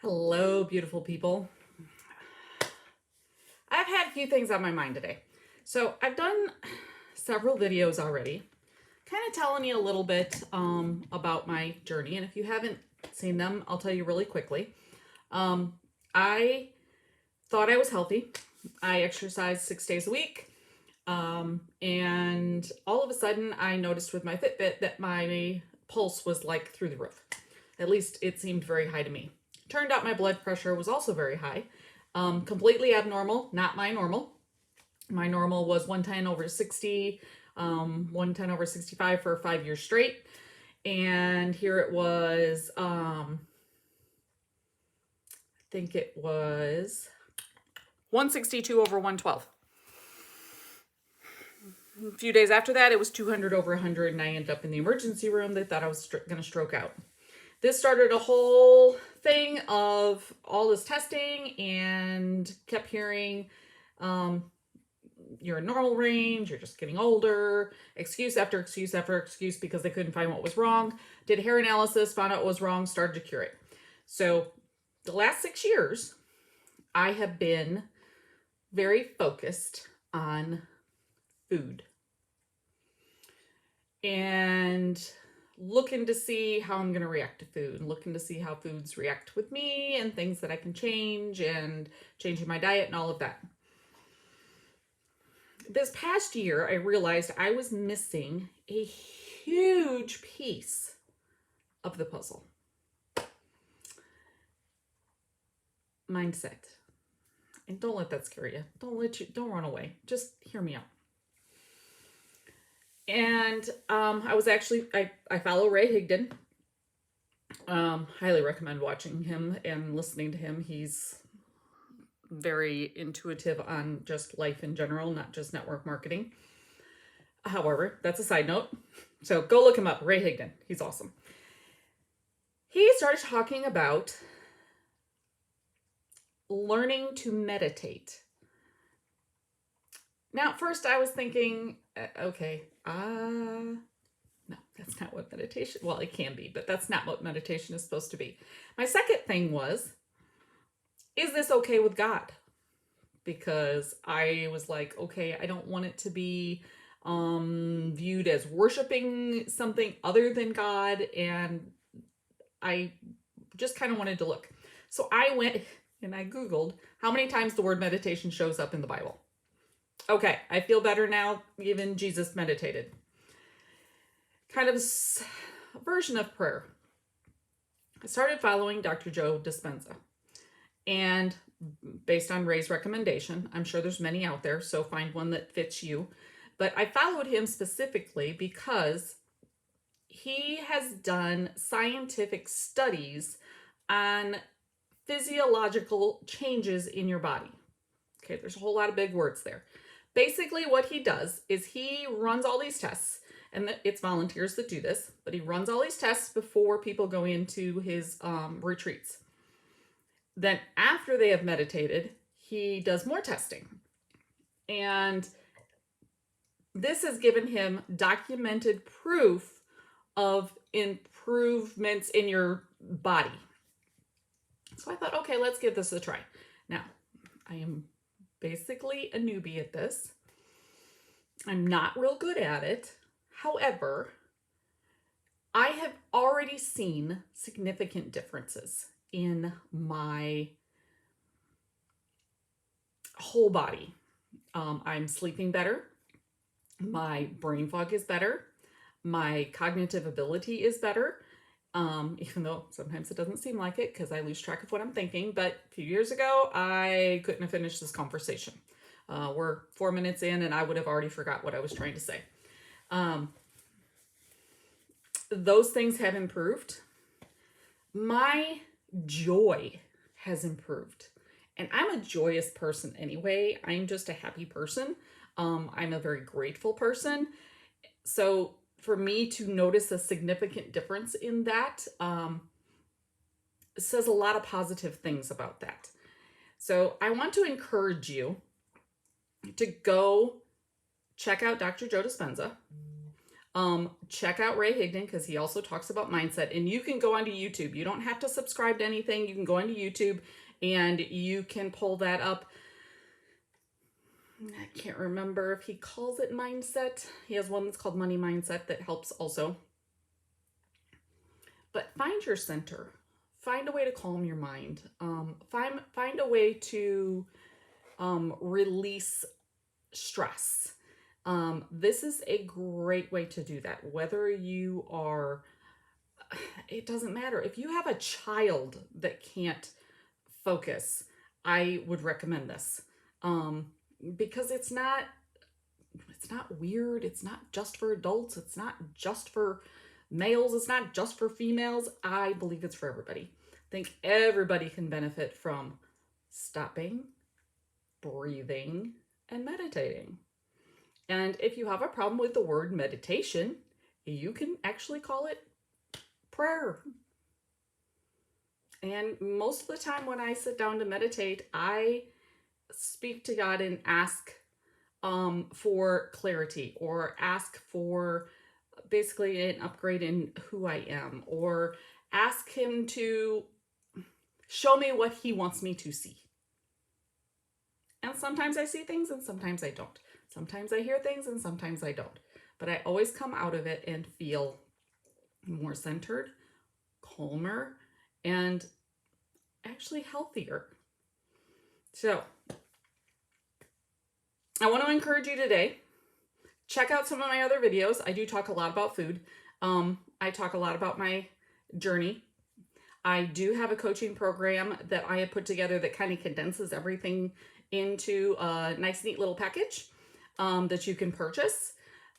Hello, beautiful people. I've had a few things on my mind today. So I've done several videos already, kind of telling you a little bit about my journey. And if you haven't seen them, I'll tell you really quickly. I thought I was healthy. I exercised 6 days a week. And all of a sudden I noticed with my Fitbit that my pulse was like through the roof. At least it seemed very high to me. Turned out my blood pressure was also very high. Completely abnormal, not my normal. My normal was 110/60, 110/65 for 5 years straight. And here it was, I think it was 162/112. A few days after that, it was 200/100, and I ended up in the emergency room. They thought I was going to stroke out. This started a whole thing of all this testing and kept hearing, you're in normal range, you're just getting older, excuse after excuse after excuse because they couldn't find what was wrong. Did hair analysis, found out what was wrong, started to cure it. So the last 6 years, I have been very focused on food and looking to see how I'm going to react to food, looking to see how foods react with me and things that I can change and changing my diet and all of that. This past year, I realized I was missing a huge piece of the puzzle. Mindset. And don't let that scare you. Don't run away. Just hear me out. And I follow Ray Higdon. Highly recommend watching him and listening to him. He's very intuitive on just life in general, not just network marketing. However, that's a side note. So go look him up, Ray Higdon. He's awesome. He started talking about learning to meditate. Now, at first I was thinking, no, that's not what meditation, well, it can be, but that's not what meditation is supposed to be. My second thing was, is this okay with God? Because I was like, okay, I don't want it to be viewed as worshiping something other than God, and I just kind of wanted to look. So I went and I Googled how many times the word meditation shows up in the Bible. Okay, I feel better now. Even Jesus meditated. Kind of a version of prayer. I started following Dr. Joe Dispensa. And based on Ray's recommendation, I'm sure there's many out there, so find one that fits you. But I followed him specifically because he has done scientific studies on physiological changes in your body. Okay, there's a whole lot of big words there. Basically, what he does is he runs all these tests, and it's volunteers that do this, but he runs all these tests before people go into his retreats. Then after they have meditated, he does more testing. And this has given him documented proof of improvements in your body. So I thought, okay, let's give this a try. Now, I am basically a newbie at this. I'm not real good at it. However, I have already seen significant differences in my whole body. I'm sleeping better. My brain fog is better. My cognitive ability is better. Even though sometimes it doesn't seem like it because I lose track of what I'm thinking. But a few years ago, I couldn't have finished this conversation. We're 4 minutes in and I would have already forgot what I was trying to say. Those things have improved. My joy has improved. And I'm a joyous person anyway. I'm just a happy person. I'm a very grateful person. So for me to notice a significant difference in that says a lot of positive things about that. So I want to encourage you to go check out Dr. Joe Dispensa. Check out Ray Higdon because he also talks about mindset. And you can go onto YouTube. You don't have to subscribe to anything. You can go onto YouTube and you can pull that up. I can't remember if he calls it mindset. He has one that's called money mindset that helps also. But find your center. Find a way to calm your mind. Find a way to release stress. This is a great way to do that. Whether you are, it doesn't matter. If you have a child that can't focus, I would recommend this. Because it's not weird. It's not just for adults. It's not just for males. It's not just for females. I believe it's for everybody. I think everybody can benefit from stopping, breathing, and meditating. And if you have a problem with the word meditation, you can actually call it prayer. And most of the time when I sit down to meditate, I speak to God and ask for clarity, or ask for basically an upgrade in who I am, or ask him to show me what he wants me to see. And sometimes I see things and sometimes I don't. Sometimes I hear things and sometimes I don't. But I always come out of it and feel more centered, calmer, and actually healthier. So I want to encourage you today, check out some of my other videos. I do talk a lot about food. I talk a lot about my journey. I do have a coaching program that I have put together that kind of condenses everything into a nice, neat little package that you can purchase.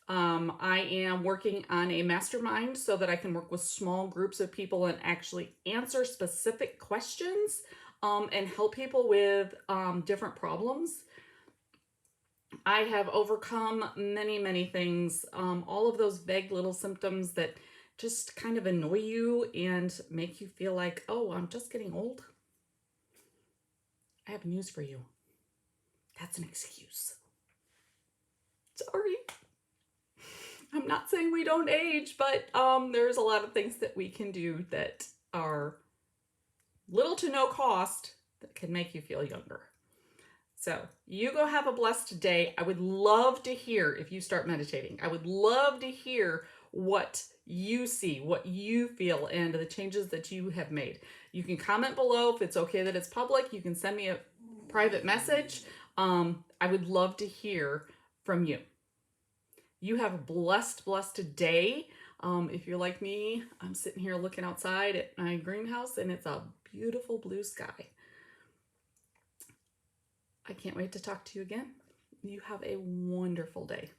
I am working on a mastermind so that I can work with small groups of people and actually answer specific questions and help people with different problems. I have overcome many, many things, all of those vague little symptoms that just kind of annoy you and make you feel like, oh, I'm just getting old. I have news for you. That's an excuse. Sorry. I'm not saying we don't age, but there's a lot of things that we can do that are little to no cost that can make you feel younger. So you go have a blessed day. I would love to hear if you start meditating. I would love to hear what you see, what you feel, and the changes that you have made. You can comment below if it's okay that it's public. You can send me a private message. I would love to hear from you. You have a blessed day. If you're like me, I'm sitting here looking outside at my greenhouse and it's a beautiful blue sky. I can't wait to talk to you again. You have a wonderful day.